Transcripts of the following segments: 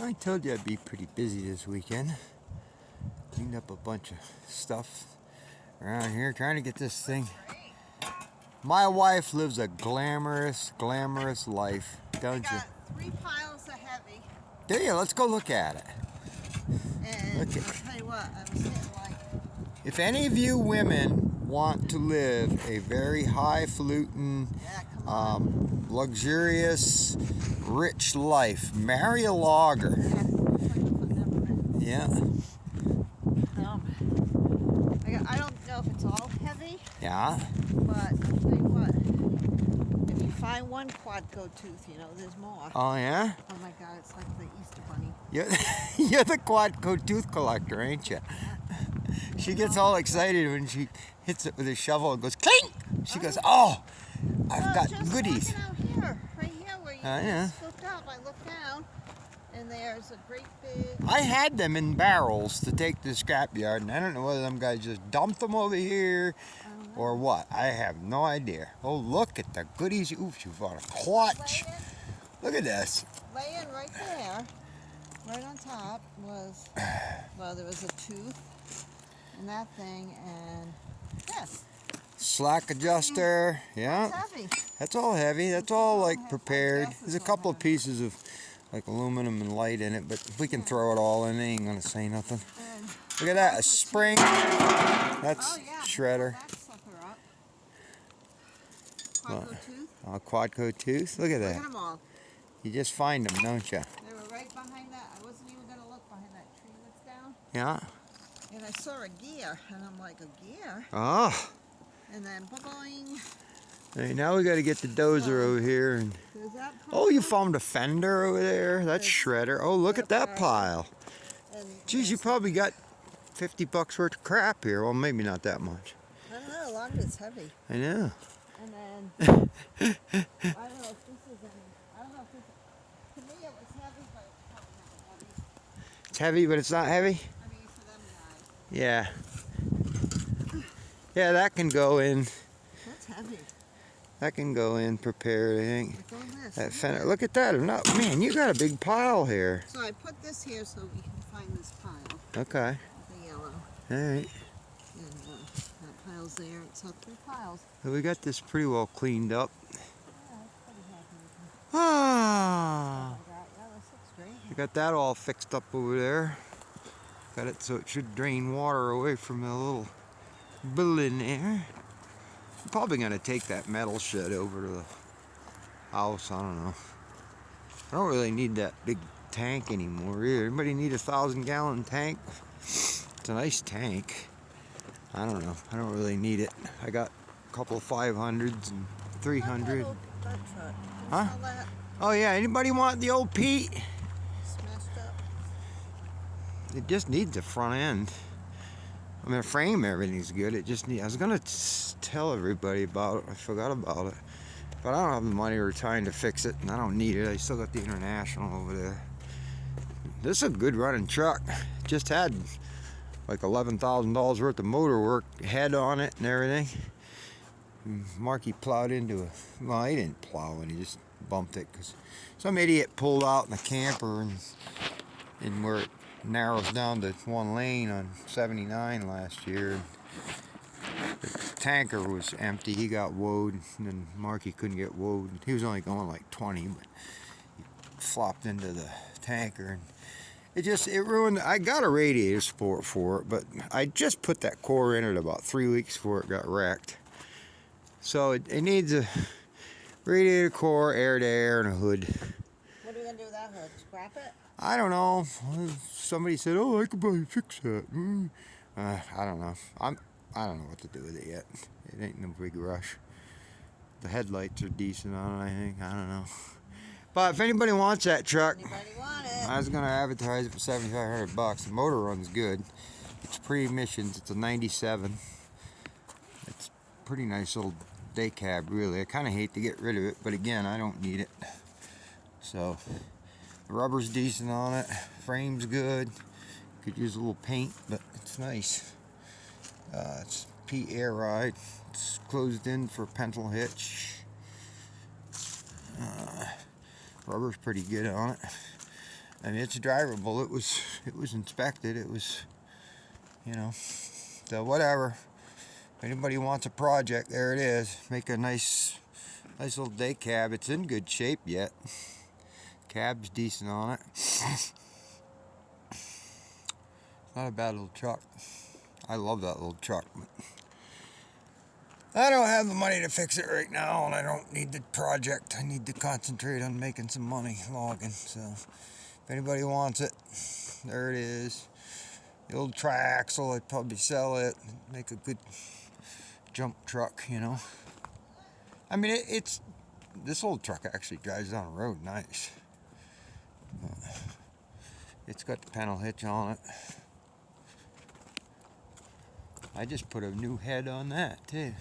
I told you I'd be pretty busy this weekend. Cleaned up a bunch of stuff around here, trying to get this thing. My wife lives a glamorous life, don't you? I got 3 piles of heavy. Do you? Let's go look at it. And I'll tell you what, I was hitting like... If any of you women want to live a very highfalutin, luxurious, rich life, marry a logger. Yeah. I don't know if it's all heavy. Yeah. But I'll tell you what, if you find one quadco tooth, you know, there's more. Oh, yeah? Oh my God, it's like the Easter Bunny. You're the quadco tooth collector, ain't you? She gets all excited when she hits it with a shovel and goes clink. She goes, "Oh, I've got just goodies." Out here, right here where you Yeah. scooped up, I look down, and there's a great big... I had them in barrels to take to the scrapyard, and I don't know whether them guys just dumped them over here or what. I have no idea. Oh, look at the goodies. Oof, you found a clutch. Look at this. Laying right there, right on top was, well, there was a tooth and that thing, and this. Slack adjuster, yeah. That's heavy. That's all heavy. That's all like prepared. There's a couple of pieces of like aluminum and light in it, but if we can throw it all in, they ain't gonna say nothing. Look at that, a spring. That's shredder. Quadco tooth. Quadco tooth. Look at that. Look at them all. You just find them, don't you? They were right behind that. I wasn't even gonna look behind that tree that's down. Yeah. And I saw a gear, and I'm like, a gear? Oh. And then boing. Hey, now we got to get the dozer over here. And oh, you found a fender over there. That's shredder. Oh, look at that pile. Geez, you probably got $50 worth of crap here. Well, maybe not that much. I don't know. A lot of it's heavy. I know. And then I don't know if this is any. I don't know if this. To me, it was heavy, but it's probably not heavy. It's heavy, but it's not heavy. I mean, for them guys. Yeah. Yeah, that can go in. That's heavy. That can go in prepared, I think. Look on this. That fender. Look at that. Not, man, you got a big pile here. So I put this here so we can find this pile. Okay. The yellow. All right. And that pile's there. So 3 piles. So we got this pretty well cleaned up. Yeah, that's pretty happy. Ah. Yeah, this looks great. We got that all fixed up over there. Got it so it should drain water away from the little building there. I'm probably going to take that metal shed over to the house. I don't know. I don't really need that big tank anymore either. Anybody need a 1,000-gallon tank? It's a nice tank. I don't know. I don't really need it. I got a couple of 500s and 300. Huh? Oh yeah, anybody want the old Pete? Smashed up. It just needs a front end. I mean, the frame, everything's good. It just needs. I was gonna tell everybody about it. I forgot about it, but I don't have the money or time to fix it, and I don't need it. I still got the International over there. This is a good running truck. Just had like $11,000 worth of motor work, head on it and everything. And Marky plowed into a. Well, he didn't plow it. He just bumped it because some idiot pulled out in the camper and where it narrows down to 1 lane on 79 last year. The tanker was empty. He got woed, and then Marky couldn't get woed. He was only going like 20, but he flopped into the tanker, and it ruined. I got a radiator support for it, but I just put that core in it about 3 weeks before it got wrecked. So it needs a radiator core, air-to-air, and a hood. What are you gonna do with that hood? Scrap it? I don't know. Somebody said, "Oh, I could probably fix that." I don't know. I don't know what to do with it yet. It ain't no big rush. The headlights are decent on it, I think. I don't know. But if anybody wants that truck, I was gonna advertise it for $7,500. The motor runs good. It's pre-emissions. It's a '97. It's a pretty nice little day cab, really. I kind of hate to get rid of it, but again, I don't need it. So. The rubber's decent on it, frame's good. Could use a little paint, but it's nice. It's Pete Air Ride. It's closed in for pencil hitch. Rubber's pretty good on it. I mean, it's drivable. It was inspected. It was, you know, so whatever. If anybody wants a project, there it is. Make a nice little day cab. It's in good shape yet. Cab's decent on it. Not a bad little truck. I love that little truck, but I don't have the money to fix it right now, and I don't need the project. I need to concentrate on making some money logging. So if anybody wants it, there it is. The old tri-axle, I'd probably sell it, make a good jump truck, you know. I mean, it's this old truck actually drives down the road nice. It's got the panel hitch on it. I just put a new head on that too.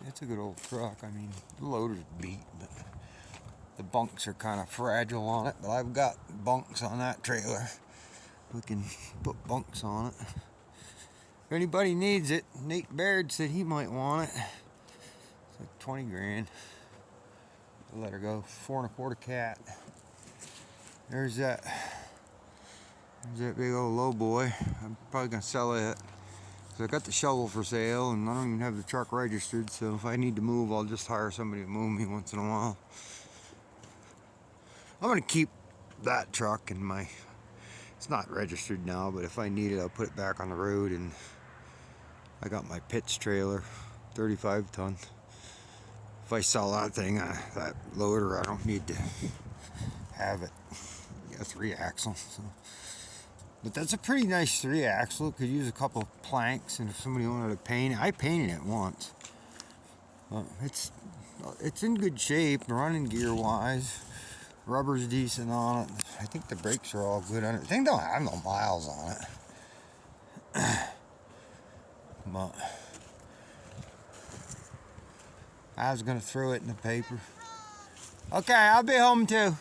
It's a good old truck. I mean, the loader's beat, but the bunks are kind of fragile on it. But I've got bunks on that trailer. We can put bunks on it. If anybody needs it, Nate Baird said he might want it. It's like 20 grand. I'll let her go. 4 1/4 cat. There's that big old low boy. I'm probably gonna sell it. So I got the shovel for sale, and I don't even have the truck registered. So if I need to move, I'll just hire somebody to move me once in a while. I'm gonna keep that truck in my. It's not registered now, but if I need it, I'll put it back on the road. And I got my pitch trailer, 35 ton. If I sell that thing, that loader, I don't need to have it. A 3-axle. So. But that's a pretty nice 3-axle. Could use a couple of planks, and if somebody wanted to paint it, I painted it once. It's in good shape, running gear wise. Rubber's decent on it. I think the brakes are all good on it. The thing don't have no miles on it. But I was gonna throw it in the paper. Okay, I'll be home too.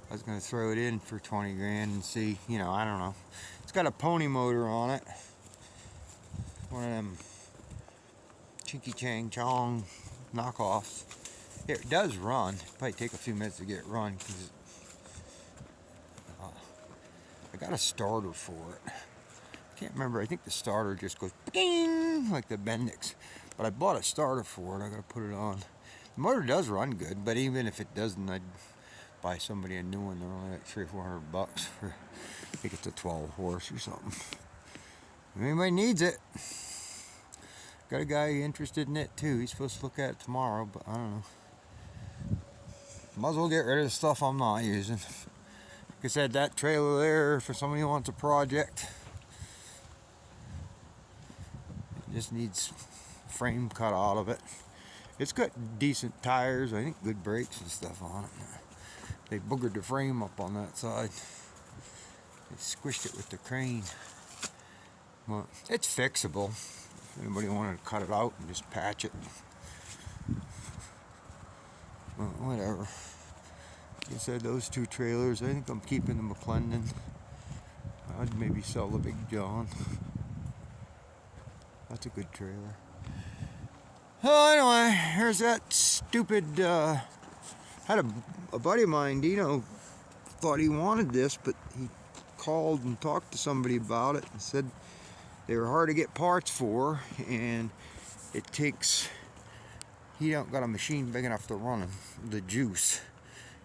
I was gonna throw it in for 20 grand and see, you know, I don't know. It's got a pony motor on it. One of them Chinky Chang Chong knockoffs. It does run. It'll probably take a few minutes to get it run because I got a starter for it. I can't remember. I think the starter just goes ding like the Bendix. But I bought a starter for it. I gotta put it on. The motor does run good, but even if it doesn't, I'd buy somebody a new one. They're only like $300 or $400 for. I think it's a 12 horse or something. If anybody needs it. Got a guy interested in it too. He's supposed to look at it tomorrow, but I don't know. Might as well get rid of the stuff I'm not using. Like I said, that trailer there for somebody who wants a project. It just needs frame cut out of it. It's got decent tires. I think good brakes and stuff on it. They boogered the frame up on that side. They squished it with the crane. Well, it's fixable. If anybody wanted to cut it out and just patch it. Well, whatever. Like I said, those 2 trailers, I think I'm keeping the McClendon. I'd maybe sell the Big John. That's a good trailer. Oh, anyway, here's that stupid, had a buddy of mine, Dino, thought he wanted this, but he called and talked to somebody about it and said they were hard to get parts for, and it takes, he don't got a machine big enough to run the juice.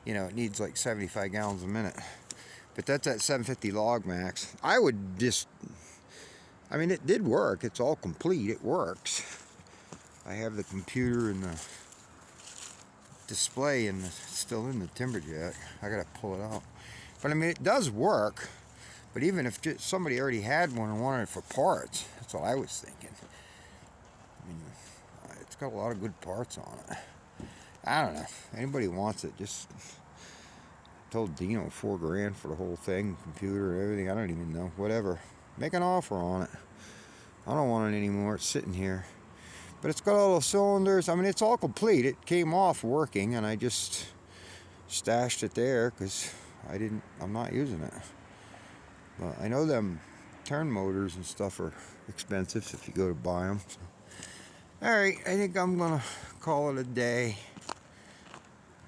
You know, it needs like 75 gallons a minute. But that's at 750 log max. I would just, I mean, it did work. It's all complete. It works. I have the computer and the display and still in the timberjack. I gotta pull it out. But I mean, it does work. But even if just somebody already had one and wanted it for parts, that's what I was thinking. I mean, it's got a lot of good parts on it. I don't know. Anybody wants it, just told Dino $4 grand for the whole thing, computer and everything. I don't even know. Whatever. Make an offer on it. I don't want it anymore. It's sitting here. But it's got all those cylinders. I mean, it's all complete. It came off working, and I just stashed it there because I'm not using it. But I know them turn motors and stuff are expensive if you go to buy them. So. All right, I think I'm gonna call it a day.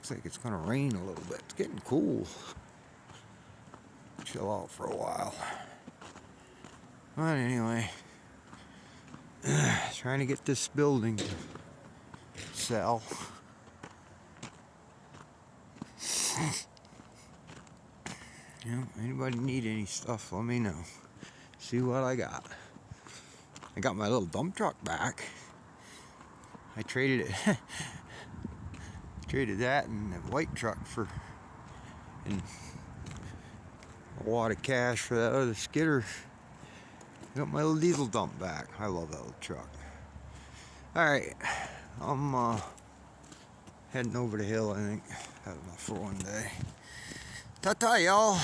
Looks like it's gonna rain a little bit. It's getting cool. Chill out for a while. But anyway, trying to get this building to sell. Anybody need any stuff, let me know. See what I got. I got my little dump truck back. I traded it. Traded that and the white truck and a wad of cash for that other skidder. Got my little diesel dump back. I love that little truck. Alright, I'm heading over the hill, I think. Had enough for one day. Ta-ta, y'all.